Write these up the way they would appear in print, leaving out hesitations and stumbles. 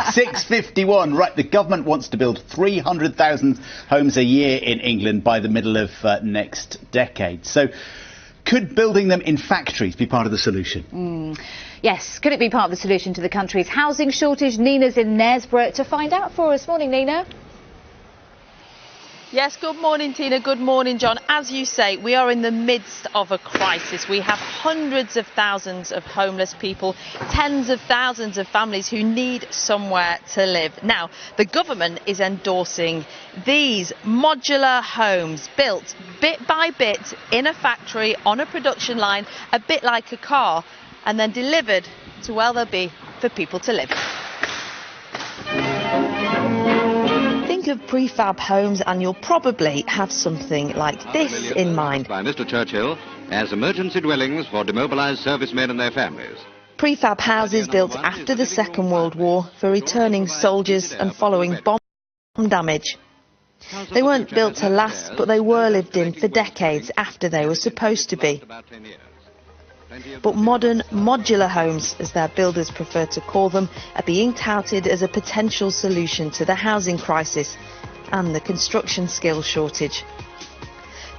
6:51. Right, the government wants to build 300,000 homes a year in England by the middle of next decade. So, could building them in factories be part of the solution? Yes, could it be part of the solution to the country's housing shortage? Nina's in Knaresborough to find out for us. Morning, Nina. Yes, good morning, Tina. Good morning, John. As you say, we are in the midst of a crisis. We have hundreds of thousands of homeless people, tens of thousands of families who need somewhere to live. Now, the government is endorsing these modular homes built bit by bit in a factory on a production line, a bit like a car, and then delivered to where they'll be for people to live. Think of prefab homes and you'll probably have something like this in mind. By Mr. Churchill as emergency dwellings for demobilised servicemen and their families. Prefab houses built after the Second World War for returning soldiers and following bomb damage. They weren't built to last, but they were lived in for decades after they were supposed to be. But modern modular homes, as their builders prefer to call them, are being touted as a potential solution to the housing crisis and the construction skills shortage.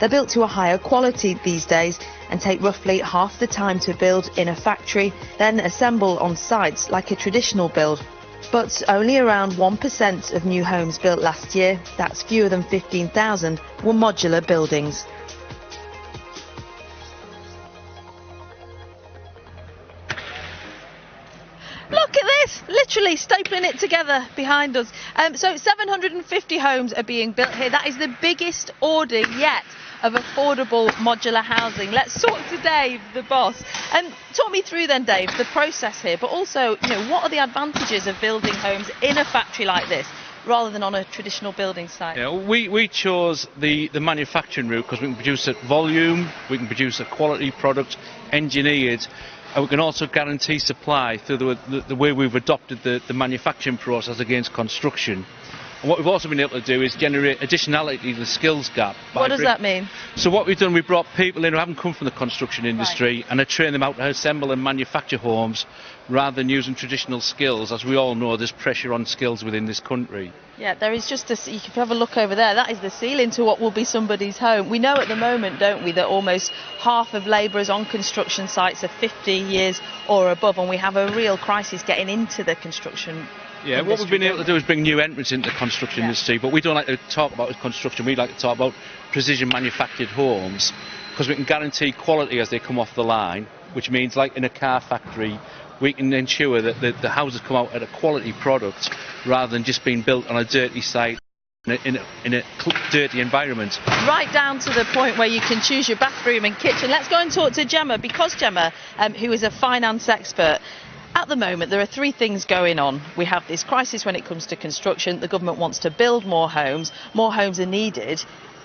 They're built to a higher quality these days and take roughly half the time to build in a factory, then assemble on sites like a traditional build. But only around 1% of new homes built last year, that's fewer than 15,000, were modular buildings. Look at this, literally stapling it together behind us. So 750 homes are being built here. That is the biggest order yet of affordable modular housing. Let's talk to Dave, the boss. Talk me through then, Dave, the process here, but also, what are the advantages of building homes in a factory like this rather than on a traditional building site? Yeah, we chose the manufacturing route because we can produce at volume, we can produce a quality product, engineered, and we can also guarantee supply through the way we've adopted the manufacturing process against construction. And what we've also been able to do is generate additionality to the skills gap. What does that mean? So what we've done, we've brought people in who haven't come from the construction industry and have trained them out to assemble and manufacture homes rather than using traditional skills. As we all know, there's pressure on skills within this country. Yeah, there is just you can have a look over there. That is the ceiling to what will be somebody's home. We know at the moment, don't we, that almost half of labourers on construction sites are 50 years or above, and we have a real crisis getting into the construction. Yeah, what we've been able to do is bring new entrants into the construction industry, but we don't like to talk about construction, we like to talk about precision manufactured homes, because we can guarantee quality as they come off the line, which means, like in a car factory, we can ensure that the houses come out at a quality product rather than just being built on a dirty site in a dirty environment. Right down to the point where you can choose your bathroom and kitchen. Let's go and talk to Gemma, because Gemma, who is a finance expert. At the moment, there are three things going on. We have this crisis when it comes to construction. The government wants to build more homes are needed,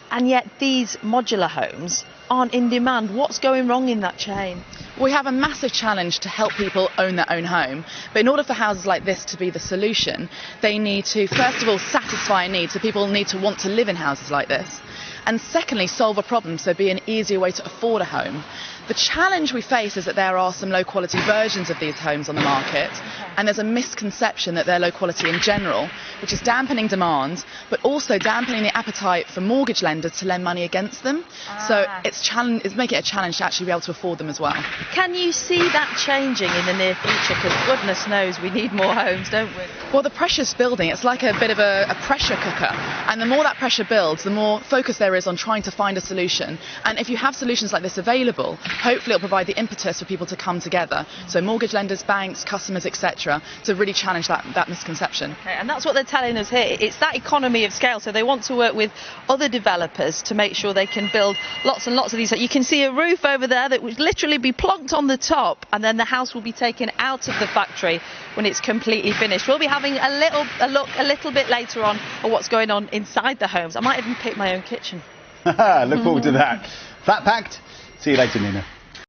and yet these modular homes aren't in demand. What's going wrong in that chain? We have a massive challenge to help people own their own home, but in order for houses like this to be the solution, they need to, first of all, satisfy a need, so people need to want to live in houses like this, and secondly, solve a problem, so be an easier way to afford a home. The challenge we face is that there are some low quality versions of these homes on the market, and there's a misconception that they're low quality in general, which is dampening demand, but also dampening the appetite for mortgage lenders to lend money against them. So it's making it a challenge to actually be able to afford them as well. Can you see that changing in the near future? Because goodness knows we need more homes, don't we? Well, the pressure's building. It's like a bit of a pressure cooker, and the more that pressure builds, the more focus there is on trying to find a solution. And if you have solutions like this available, hopefully it'll provide the impetus for people to come together. So mortgage lenders, banks, customers, etc., to really challenge that misconception. Okay, and that's what they're telling us here. It's that economy of scale. So they want to work with other developers to make sure they can build lots and lots of these. You can see a roof over there that would literally be plonked on the top, and then the house will be taken out of the factory when it's completely finished. We'll be having a look a little bit later on at what's going on inside the homes. I might even pick my own kitchen. Look forward to that. Fat packed. See you later, Nina.